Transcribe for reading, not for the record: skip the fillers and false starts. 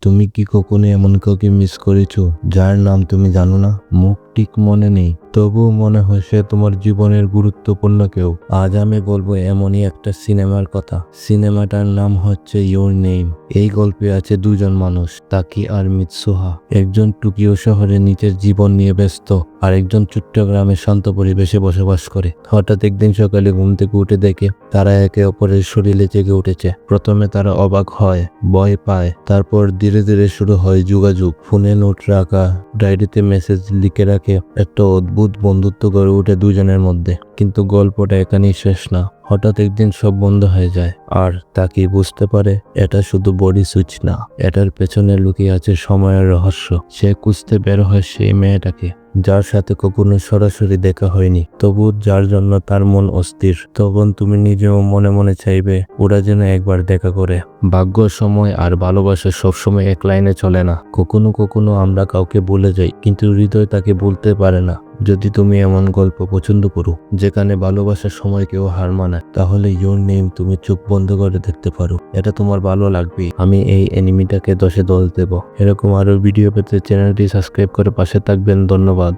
তুমি কি কখনো এমন কাউকে মিস করেছো যার নাম তুমি জানো না, মুখ ঠিক মনে নেই, তবুও মনে হয় সে তোমার জীবনের গুরুত্বপূর্ণ কেউ? আজ আমি বলবো এমনই একটা সিনেমার কথা। সিনেমাটার নাম হচ্ছে ইয়োর নেম। এই গল্পে আছে দুজন মানুষ, তাকি আর মিৎসুহা। একজন টোকিও শহরে নিজের জীবন নিয়ে ব্যস্ত, আর একজন ছোট্ট গ্রামে শান্ত পরিবেশে বসবাস করে। হঠাৎ একদিন সকালে ঘুম থেকে উঠে দেখে তারা একে অপরের শরীরে জেগে উঠেছে। প্রথমে তারা অবাক হয়, ভয় পায়, তারপর ধীরে ধীরে শুরু হয় যোগাযোগ। ফোনে নোট রাখা, ডায়েরিতে মেসেজ লিখে রাখে। একটা অদ্ভুত বন্ধুত্ব গড়ে ওঠে দুজনের মধ্যে। কিন্তু গল্পটা এখানেই শেষ না। হঠাৎ একদিন সব বন্ধ হয়ে যায়, আর তাকে বুঝতে পারে এটা শুধু বডি সুইচ না, এটার পেছনে লুকিয়ে আছে সময়ের রহস্য। সে খুঁজতে বের হয় সেই মেয়েটাকে, যার সাথে কখনো সরাসরি দেখা হয়নি, তবু যার জন্য তার মন অস্থির। তখন তুমি নিজেও মনে মনে চাইবে ওরা যেন একবার দেখা করে। ভাগ্য, সময় আর ভালোবাসা সবসময় এক লাইনে চলে না। কখনো কখনো আমরা কাউকে ভুলে যাই, কিন্তু হৃদয় তাকে ভুলতে পারে না। যদি তুমি এমন গল্প পছন্দ করো যেখানে ভালোবাসার সময় কেউ হার মানায়, তাহলে ইয়োর নেম তুমি চোখ বন্ধ করে দেখতে পারো। এটা তোমার ভালো লাগবে। আমি এই অ্যানিমিটাকে 10-এ 10 দেব। এরকম আরো ভিডিও পেতে চ্যানেলটি সাবস্ক্রাইব করে পাশে থাকবেন। ধন্যবাদ।